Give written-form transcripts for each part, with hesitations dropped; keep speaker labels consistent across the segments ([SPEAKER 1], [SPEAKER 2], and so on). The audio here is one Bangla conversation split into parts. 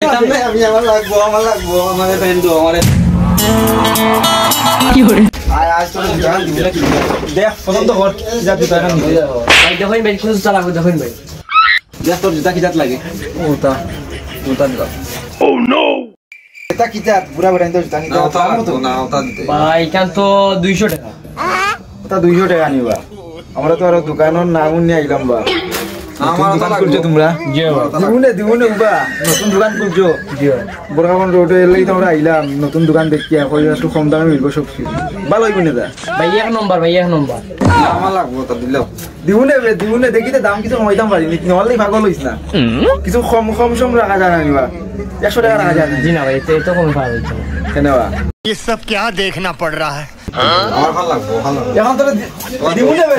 [SPEAKER 1] আমি আমার লাগবো আমার ফ্রেন্ড আমার
[SPEAKER 2] কি করে
[SPEAKER 1] আজ তোর জান দিবি না কি দেখ পছন্দ কর যা জুতা কান ভাই
[SPEAKER 3] দেখেন ভাই কিছু চালা দেখেন ভাই
[SPEAKER 1] দেখ তোর জুতা কি জাত লাগে
[SPEAKER 3] ওটা দাও
[SPEAKER 1] ও নো এটা কি জাত বুড়া বুড়া তো জুতা নিতে না ওটা দিতে
[SPEAKER 3] ভাই কান তো 200 টাকা
[SPEAKER 1] ওটা 200 টাকা নিবা আমরা তো আর দোকানের নাম নিয়ে আইলাম বা আমার দোকান খুলছো তোমরা
[SPEAKER 3] জি
[SPEAKER 1] দিবুনে বা নতুন দোকান খুলছো
[SPEAKER 3] জি
[SPEAKER 1] বড়গাঁও রোডে এলেই তোমরা আইলাম নতুন দোকান দেখিয়া কই একটু কম দামে মিলব সব কিছু ভালো হইব না
[SPEAKER 3] ভাই এক নম্বর
[SPEAKER 1] আমার লাগবো তা দিলাও দিবুনে দেখিতে দাম কিছু কমাইতাম পারি নাকি নহলে পাগল হইছ না কিছু কম রাখা যায় না নিবা 100 টাকা রাখা যায় না
[SPEAKER 3] জি না ভাই তো কোনো পাওয়া যাচ্ছে না
[SPEAKER 1] কেনবা
[SPEAKER 4] ये सब क्या देखना पड़ रहा है
[SPEAKER 1] আমার ভালো লাগবো এখন তো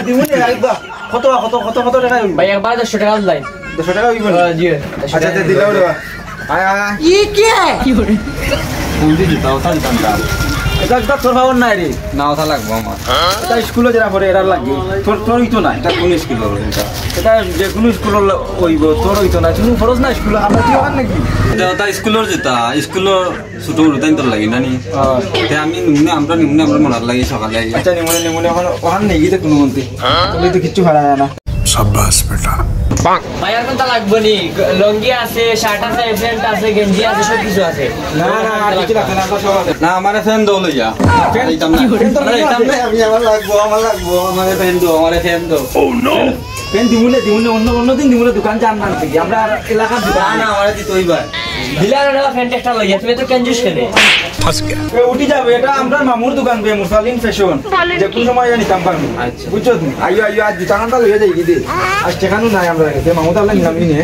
[SPEAKER 1] দিবুনে আইবা কত টাকা হইব
[SPEAKER 3] ভাই একবার 100 টাকা লাইন
[SPEAKER 1] 200 টাকা হইব
[SPEAKER 3] জি
[SPEAKER 1] আচ্ছা দিলাও রে আয়
[SPEAKER 2] ये क्या है কি করে
[SPEAKER 1] কোনটি জুতা ওটা দিতাম দাম এটা তোর ভাবন নাই রে না ওটা লাগবো আমার এটা স্কুলে যারা পড়ে এরা লাগে তোর হইতো না এটা কোন স্কুল হবে এটা যে কোন স্কুল হইব তোর হইতো না তুমি খরচ না স্কুল আমরা কি ওখানে নাকি
[SPEAKER 5] এটা স্কুলের যেটা স্কুলের ছোট রুটাইন তোর লাগি না নি আমি আমরা মনার লাগি সকালে
[SPEAKER 1] আচ্ছা নিমনে ওখানে নেই গিয়ে কোনো মন্ত্রী তুমি তো কিচ্ছু ভাড়া না
[SPEAKER 4] शाबाश बेटा
[SPEAKER 3] ভাই আর কোনটা লাগবে নি লঙ্গি আছে শার্ট আছে প্যান্ট আছে গেঞ্জি আছে সব কিছু আছে
[SPEAKER 1] না আর কিছু লাগবে না আমরা সব আছে
[SPEAKER 5] না আমার ফ্যান দাও লইয়া এইতাম না
[SPEAKER 1] আমি আমার লাগবো আমার ফ্যান দাও ও নো ফ্যান দিমুনে অন্য দিন দিমুনে দোকান যান না থেকে আমরা এলাকার দোকান
[SPEAKER 5] না আমার দিতে হইবা
[SPEAKER 3] দিলার প্যান্ট একটা লইয়া তুমি তো কনজুস খেলে
[SPEAKER 4] फंस गया
[SPEAKER 1] উঠি যাবে এটা আমরা মামুর দোকান বে মুসালিন ফ্যাশন যে কোন সময় জানি দাম পারবো
[SPEAKER 5] আচ্ছা
[SPEAKER 1] বুঝছো তুমি আইও আজ দোকানটা লইয়া যাই কি দে আজ সেখানে নাই আমরা মামু তাহলে নিলামই নে